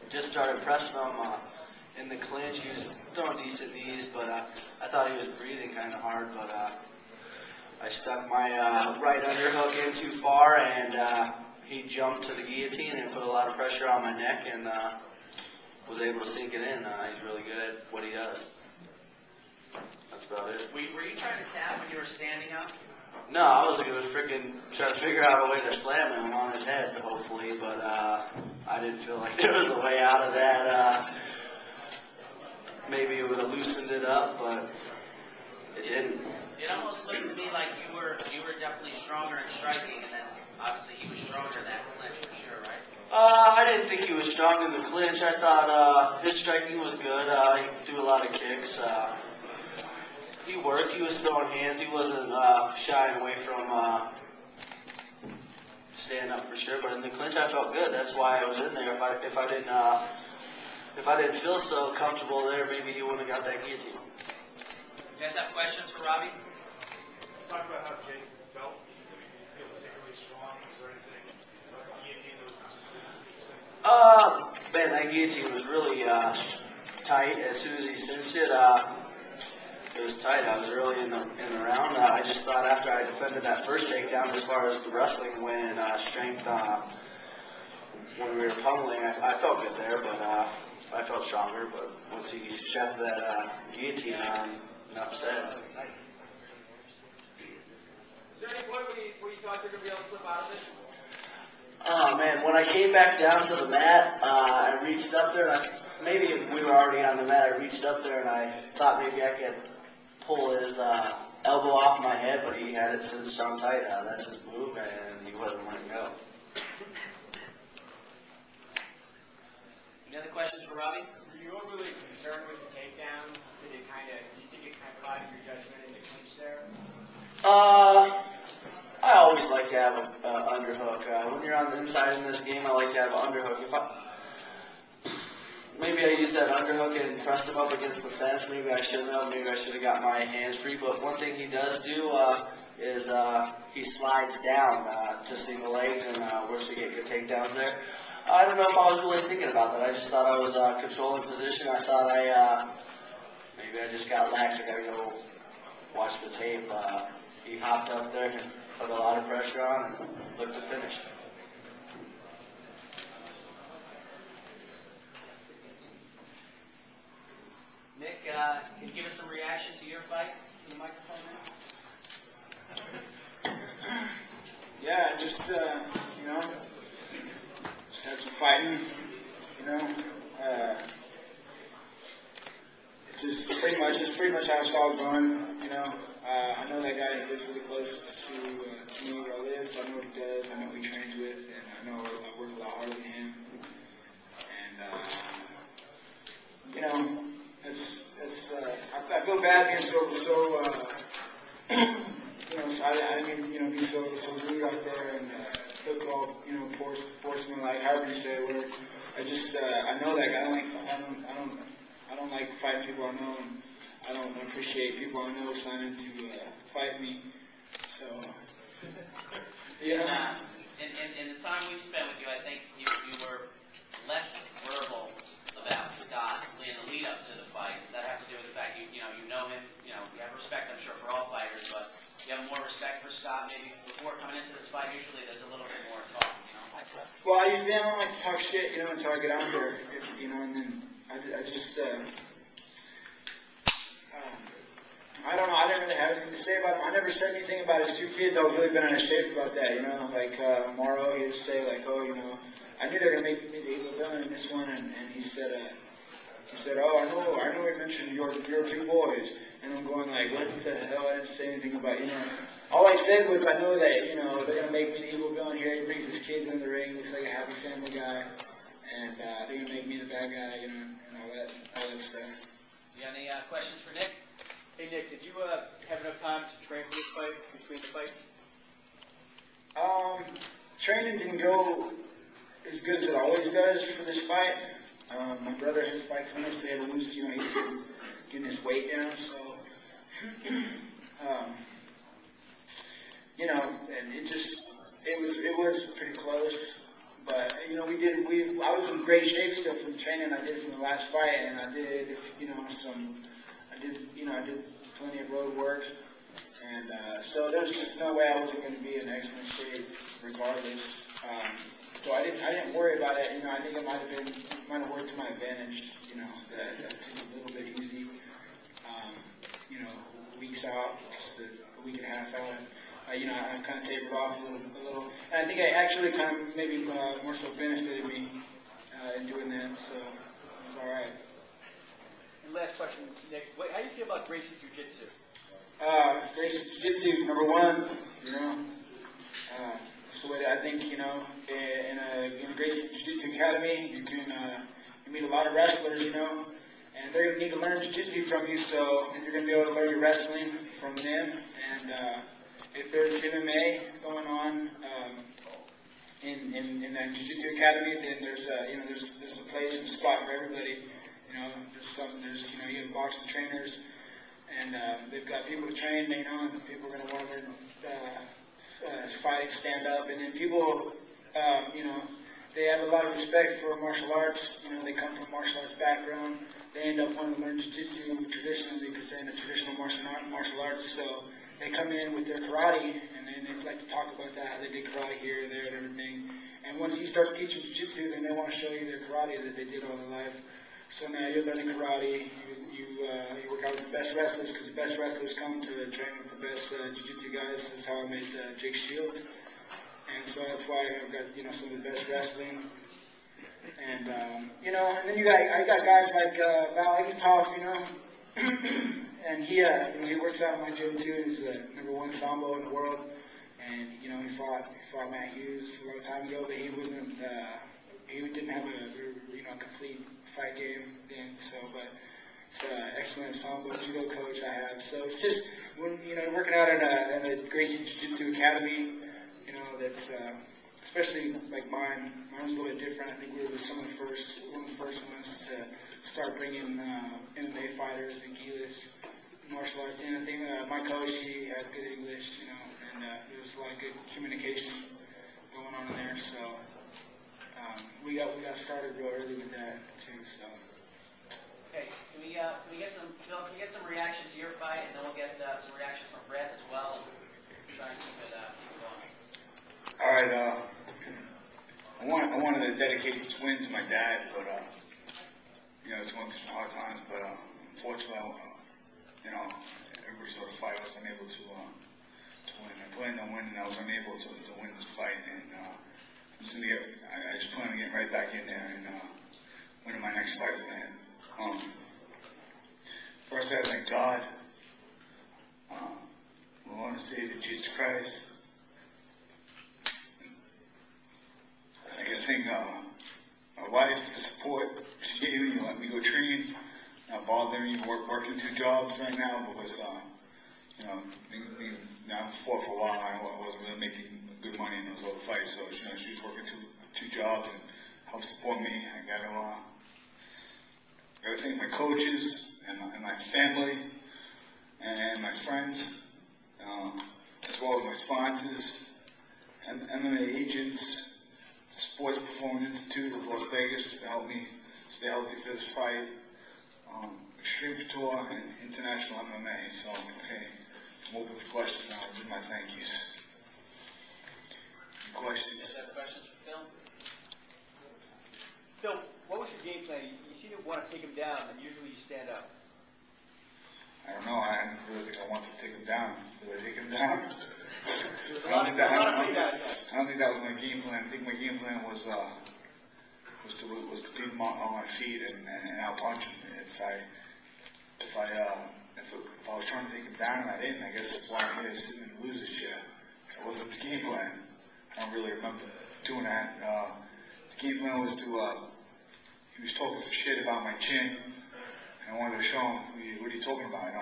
just started pressing him in the clinch. He was throwing decent knees, but I thought he was breathing kind of hard, but I stuck my right underhook in too far, and he jumped to the guillotine and put a lot of pressure on my neck, and was able to sink it in. He's really good at what he does. That's about it. Were you trying to tap when you were standing up? No, I was going to freaking try to figure out a way to slam him on his head, hopefully, but I didn't feel like there was a way out of that. Maybe it would have loosened it up, but it didn't. It almost looked to me like you were definitely stronger in striking, and then obviously he was stronger in that clinch for sure, right? I didn't think he was strong in the clinch. I thought his striking was good. He threw a lot of kicks. He worked. He was throwing hands. He wasn't shying away from stand up for sure. But in the clinch, I felt good. That's why I was in there. If I didn't feel so comfortable there, maybe he wouldn't have got that guillotine. You guys have questions for Robbie? Talk about how Jake felt. It was particularly strong. Was there anything about the guillotine that was Man, that guillotine was really tight. As soon as he cinched it, it was tight. I was early in the round. I just thought after I defended that first takedown, as far as the wrestling went and strength, when we were pummeling, I felt good there, but I felt stronger. But once he shoved that guillotine on, enough said. Is there any point where you thought you were going to be able to slip out of this? Oh man, when I came back down to the mat, I reached up there, and maybe we were already on the mat. I reached up there, and I thought maybe I could pull his elbow off my head, but he had it cinched on tight. That's his move, and he wasn't letting go. Any other questions for Robbie? Were you overly concerned with the takedowns? Do you think it kind of clouded your judgment in the clinch there? I always like to have an underhook. When you're on the inside in this game, I like to have an underhook. Maybe I used that underhook and pressed him up against the fence. Maybe I shouldn't have. Maybe I should have got my hands free. But one thing he does do is he slides down to single legs and works to get good takedowns there. I don't know if I was really thinking about that. I just thought I was controlling position. I thought maybe I just got lax. I got to go watch the tape. He hopped up there and put a lot of pressure on and looked to finish. Nick, can you give us some reaction to your fight from the microphone now? Yeah, just had some fighting, it's pretty much how I saw it going, I know that guy lives really close to me where I live, so I know what he does, I know who he trains with, and I know I work a lot harder than him, and I feel bad being so I didn't mean, be so rude out there and took all, force me, like however you say it. Where I know that I don't like fighting people I know, and I don't appreciate people I know signing to fight me. So, In the time we've spent with you, I think you were less verbal about Scott in the lead up to the fight. Does that have to do with the fact you know him, you have respect, I'm sure, for all fighters, but you have more respect for Scott maybe before coming into this fight? Usually there's a little bit more talk, Well, I don't like to talk shit, until I get out there, and then I just, I don't know, I didn't really have anything to say about him. I never said anything about his two kids. I was really been out of shape about that, like Morrow, he would say, like, I knew they were going to make me the evil villain in this one, and he said, oh, I know he mentioned your two boys, and I'm going like, what the hell, I didn't say anything about, all I said was, I know that, they're going to make me the evil villain here, he brings his kids into the ring, looks like a happy family guy, and they're going to make me the bad guy, and all that stuff. You got any questions for Nick? Hey Nick, did you have enough time to train for this fight, between the fights? Training didn't go as good as it always does for this fight. My brother had a fight coming up, so he had to lose, he's getting his weight down, so, and it was pretty close, but I was in great shape still from training. I did from the last fight, and I did plenty of road work, and so there's just no way I wasn't going to be in excellent shape regardless. So I didn't worry about it. I think it might have worked to my advantage. That I took it a little bit easy. Weeks out, just a week and a half out. I kind of tapered off a little. And I think I actually kind of maybe more so benefited me in doing that. So it's all right. And last question, Nick. How do you feel about Gracie Jiu-Jitsu? Gracie Jiu-Jitsu, number one. That's the way that I think. In a Gracie Jiu-Jitsu academy, you can you meet a lot of wrestlers. And they're going to need to learn jiu-jitsu from you, so you're going to be able to learn your wrestling from them. And if there's MMA going on in that jiu-jitsu academy, then there's a place and a spot for everybody. You have boxing trainers, and they've got people to train. And people are going to want to learn fighting, stand up, and then people, they have a lot of respect for martial arts. They come from a martial arts background. They end up wanting to learn jiu-jitsu traditionally because they're in the traditional martial arts. So they come in with their karate, and then they like to talk about that, how they did karate here, there, and everything. And once you start teaching jiu-jitsu, then they want to show you their karate that they did all their life. So now you're learning karate. You work out with the best wrestlers because the best wrestlers come to train with the best jiu-jitsu guys. That's how I met Jake Shields. And so that's why I've got some of the best wrestling. And and then I got guys like Val Egentov, and he works out in my gym too. He's the #1 sambo in the world, and he fought Matt Hughes a long time ago, but he wasn't he didn't have a complete fight game then. So, but it's an excellent sambo judo coach I have. So it's just when working out in a Gracie Jiu-Jitsu academy, that's. Especially like mine was a little bit different. I think we were one of the first ones to start bringing MMA fighters and Gilas martial arts in. I think my coach, he had good English, and there was a lot of good communication going on in there. So we got started real early with that too. So. Okay, can we get some Phil? Can we get some reactions to your fight, and then we'll get some reactions from Brett as well. Try and keep it going. All right, I wanted to dedicate this win to my dad, but it's going through some hard times. But unfortunately, everybody saw the fight. I was unable to win. I planned on winning. I was unable to win this fight, and I just plan on getting right back in there and winning my next fight with him. First, I thank God, my Lord and Savior Jesus Christ. I gotta thank my wife for the support she gave me. Let me go train, not bothering me, working 2 jobs right now because, I fought for a while. I wasn't really making good money in those other fights, so she was working two jobs and helped support me. I gotta thank my coaches and my family and my friends, as well as my sponsors and MMA agents. Sports Performance Institute of Las Vegas to help me stay healthy for this fight. Extreme Couture and International MMA. So, okay, I'm open for questions now. I'll do my thank yous. Any questions? Is there questions for Phil? Phil, what was your game plan? You seem to want to take him down, and usually you stand up. I don't know. I didn't really think I wanted to take him down. Did I take him down? I don't think that was my game plan. I think my game plan was to keep him on my feet and out punch him. If I was trying to take him down and I didn't, I guess that's why I'm here sitting in the loser's chair. That wasn't the game plan. I don't really remember doing that. The game plan was he was talking some shit about my chin, and I wanted to show him, what are you talking about?